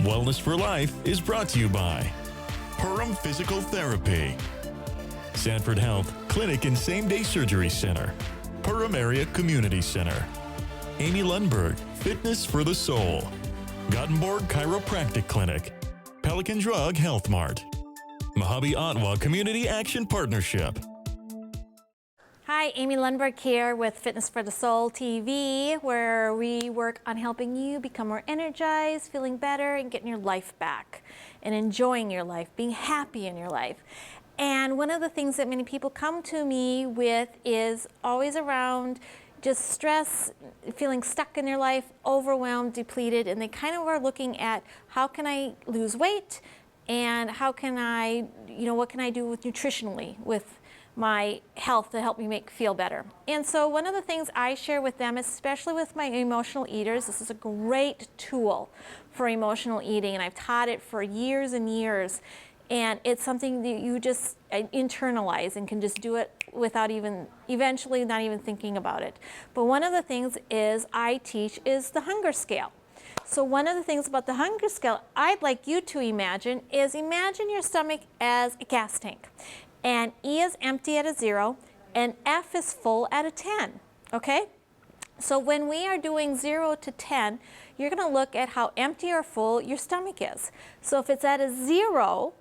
Wellness for Life is brought to you by Perham Physical Therapy, Sanford Health Clinic and Same Day Surgery Center, Perham Area Community Center, Amy Lundberg, Fitness for the Soul, Gothenburg Chiropractic Clinic, Pelican Drug Health Mart, Mojave Ottawa Community Action Partnership. Hi, Amy Lundberg here with Fitness for the Soul TV, where we work on helping you become more energized, feeling better, and getting your life back, and enjoying your life, being happy in your life. And one of the things that many people come to me with is always around just stress, feeling stuck in their life, overwhelmed, depleted, and they kind of are looking at how can I lose weight, and how can I, what can I do with nutritionally, with my health to help me feel better. And so one of the things I share with them, especially with my emotional eaters, this is a great tool for emotional eating, and I've taught it for years and years. And it's something that you just internalize and can just do it without eventually not even thinking about it. But one of the things I teach is the hunger scale. So one of the things about the hunger scale I'd like you to imagine your stomach as a gas tank. And E is empty at a 0, and F is full at a 10, okay? So when we are doing 0 to 10, you're gonna look at how empty or full your stomach is. So if it's at a 0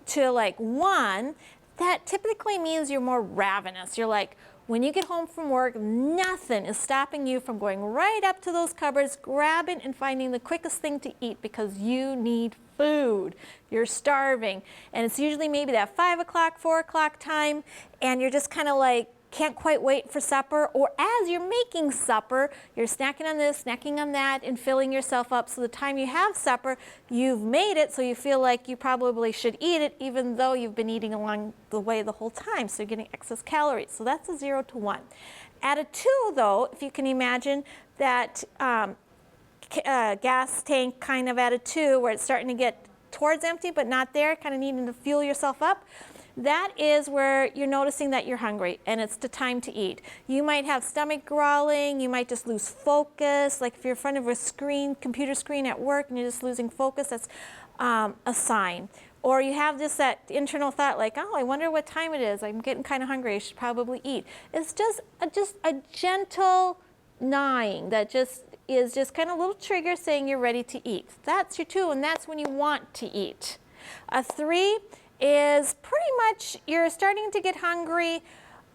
to like 1, that typically means you're more ravenous. You're like, when you get home from work, nothing is stopping you from going right up to those cupboards, grabbing and finding the quickest thing to eat because you need food. You're starving. And it's usually maybe that 5 o'clock, 4 o'clock time, and you're just kind of like, can't quite wait for supper, or as you're making supper, you're snacking on this, snacking on that, and filling yourself up. So the time you have supper, you've made it, so you feel like you probably should eat it, even though you've been eating along the way the whole time, so you're getting excess calories. So that's a 0 to 1. At a 2, though, if you can imagine that gas tank kind of at a 2, where it's starting to get towards empty, but not there, kind of needing to fuel yourself up, that is where you're noticing that you're hungry and it's the time to eat. You might have stomach growling, you might just lose focus, like if you're in front of a screen, computer screen at work and you're just losing focus, that's a sign. Or you have just that internal thought like, oh, I wonder what time it is, I'm getting kind of hungry, I should probably eat. It's just a gentle gnawing that is just kind of a little trigger saying you're ready to eat. That's your 2, and that's when you want to eat. A 3 is pretty much you're starting to get hungry,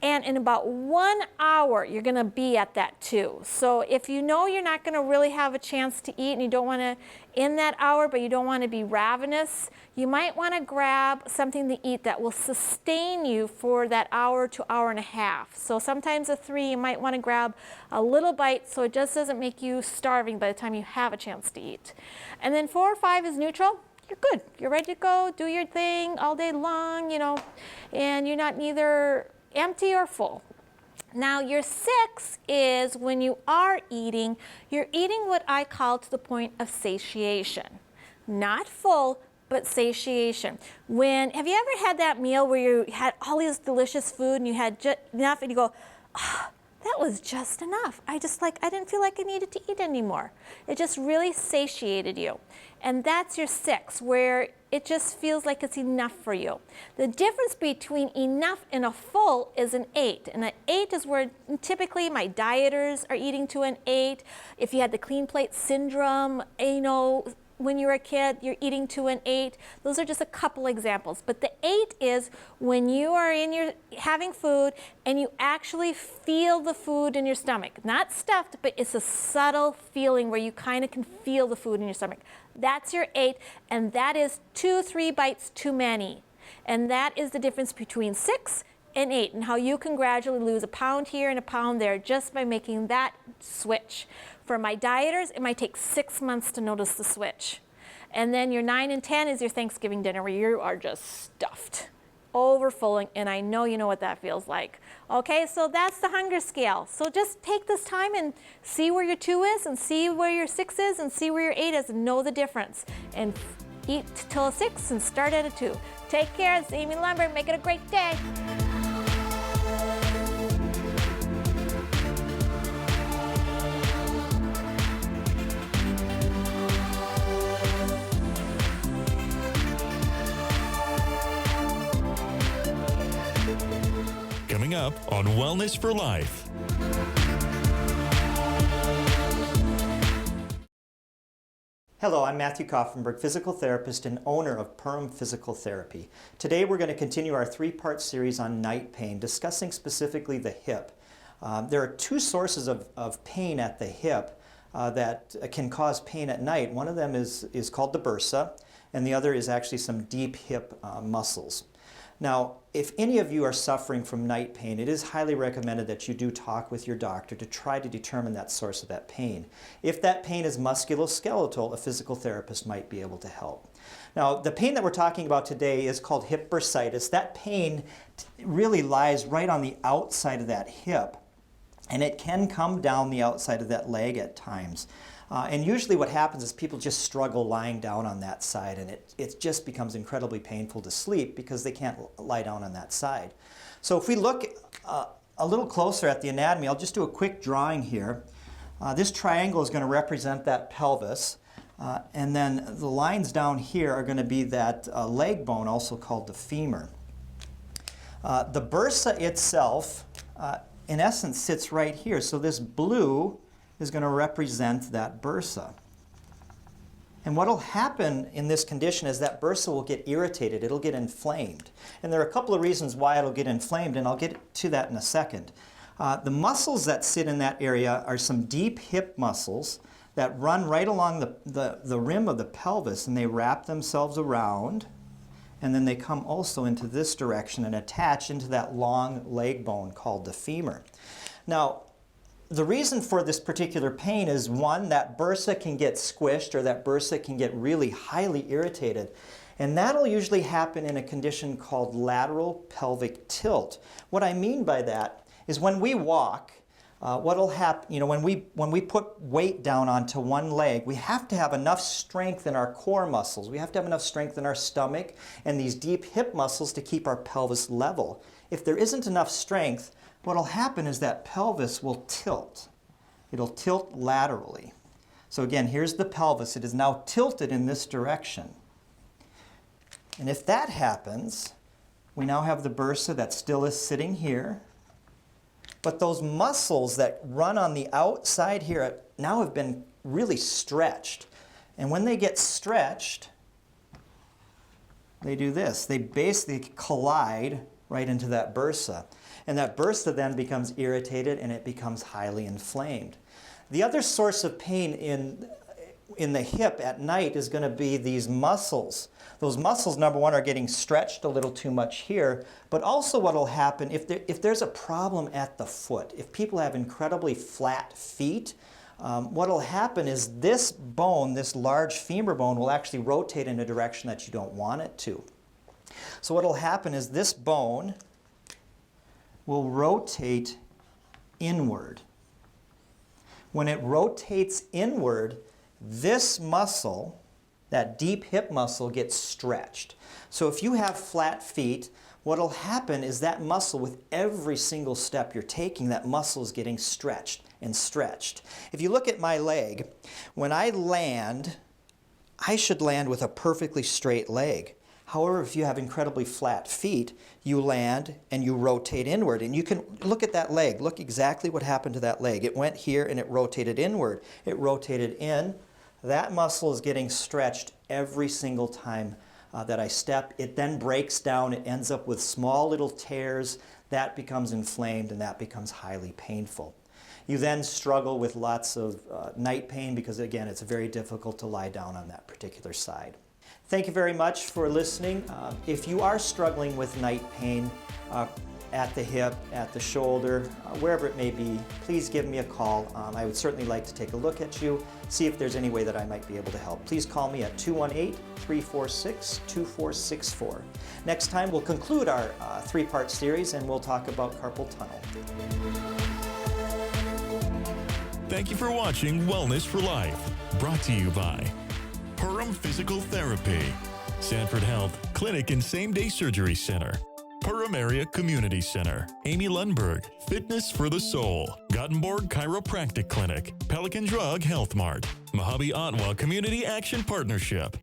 and in about 1 hour you're going to be at that 2. So if you know you're not going to really have a chance to eat and you don't want to in that hour, but you don't want to be ravenous, you might want to grab something to eat that will sustain you for that hour to hour and a half. So sometimes a 3, you might want to grab a little bite so it just doesn't make you starving by the time you have a chance to eat. And then 4 or 5 is neutral. You're good. You're ready to go, do your thing all day long, and you're not neither empty or full. Now your 6 is when you are eating, you're eating what I call to the point of satiation. Not full, but satiation. Have you ever had that meal where you had all this delicious food and you had just enough and you go, oh, that was just enough. I didn't feel like I needed to eat anymore. It just really satiated you. And that's your 6, where it just feels like it's enough for you. The difference between enough and a full is an 8. And an 8 is where typically my dieters are eating to an 8. If you had the clean plate syndrome, when you were a kid, you're eating to an 8. Those are just a couple examples. But the 8 is when you are having food and you actually feel the food in your stomach. Not stuffed, but it's a subtle feeling where you kind of can feel the food in your stomach. That's your 8, and that is 2, 3 bites too many. And that is the difference between 6 and 8, and how you can gradually lose a pound here and a pound there just by making that switch. For my dieters, it might take 6 months to notice the switch. And then your 9 and 10 is your Thanksgiving dinner where you are just stuffed, overfulling, and I know you know what that feels like. Okay, so that's the hunger scale. So just take this time and see where your 2 is, and see where your 6 is, and see where your 8 is, and know the difference. And eat till a 6 and start at a 2. Take care. It's Amy Lundberg. Make it a great day. up on Wellness for Life. Hello, I'm Matthew Kaufenberg, physical therapist and owner of Purim Physical Therapy. Today we're going to continue our three-part series on night pain, discussing specifically the hip. There are two sources of pain at the hip that can cause pain at night. One of them is called the bursa, and the other is actually some deep hip muscles. Now, if any of you are suffering from night pain, it is highly recommended that you do talk with your doctor to try to determine that source of that pain. If that pain is musculoskeletal, a physical therapist might be able to help. Now, the pain that we're talking about today is called hip bursitis. That pain really lies right on the outside of that hip, and it can come down the outside of that leg at times. And usually what happens is people just struggle lying down on that side, and it just becomes incredibly painful to sleep because they can't lie down on that side. So if we look a little closer at the anatomy, I'll just do a quick drawing here. This triangle is going to represent that pelvis, and then the lines down here are going to be that leg bone, also called the femur. The bursa itself, in essence, sits right here. So this blue is going to represent that bursa. And what will happen in this condition is that bursa will get irritated, it'll get inflamed. And there are a couple of reasons why it'll get inflamed, and I'll get to that in a second. The muscles that sit in that area are some deep hip muscles that run right along the rim of the pelvis, and they wrap themselves around, and then they come also into this direction and attach into that long leg bone called the femur. Now, the reason for this particular pain is, one, that bursa can get squished, or that bursa can get really highly irritated. And that'll usually happen in a condition called lateral pelvic tilt. What I mean by that is when we walk, what'll happen, when we put weight down onto one leg, we have to have enough strength in our core muscles. We have to have enough strength in our stomach and these deep hip muscles to keep our pelvis level. If there isn't enough strength, what'll happen is that pelvis will tilt. It'll tilt laterally. So again, here's the pelvis. It is now tilted in this direction. And if that happens, we now have the bursa that still is sitting here. But those muscles that run on the outside here now have been really stretched. And when they get stretched, they do this. They basically collide right into that bursa. And that bursa then becomes irritated and it becomes highly inflamed. The other source of pain in the hip at night is going to be these muscles. Those muscles, number one, are getting stretched a little too much here, but also what will happen if there's a problem at the foot, if people have incredibly flat feet, what will happen is this bone, this large femur bone, will actually rotate in a direction that you don't want it to. So what will happen is this bone will rotate inward. When it rotates inward, this muscle, that deep hip muscle, gets stretched. So if you have flat feet, what will happen is that muscle, with every single step you're taking, that muscle is getting stretched and stretched. If you look at my leg, when I land, I should land with a perfectly straight leg. However, if you have incredibly flat feet, you land and you rotate inward. And you can look at that leg. Look exactly what happened to that leg. It went here and it rotated inward. It rotated in. That muscle is getting stretched every single time that I step. It then breaks down. It ends up with small little tears. That becomes inflamed and that becomes highly painful. You then struggle with lots of night pain because, again, it's very difficult to lie down on that particular side. Thank you very much for listening. If you are struggling with night pain at the hip, at the shoulder, wherever it may be, please give me a call. I would certainly like to take a look at you, see if there's any way that I might be able to help. Please call me at 218-346-2464. Next time we'll conclude our three-part series and we'll talk about carpal tunnel. Thank you for watching Wellness for Life, brought to you by Purim Physical Therapy, Sanford Health Clinic and Same Day Surgery Center, Purim Area Community Center, Amy Lundberg, Fitness for the Soul, Gothenburg Chiropractic Clinic, Pelican Drug Health Mart, Mojave Ottawa Community Action Partnership,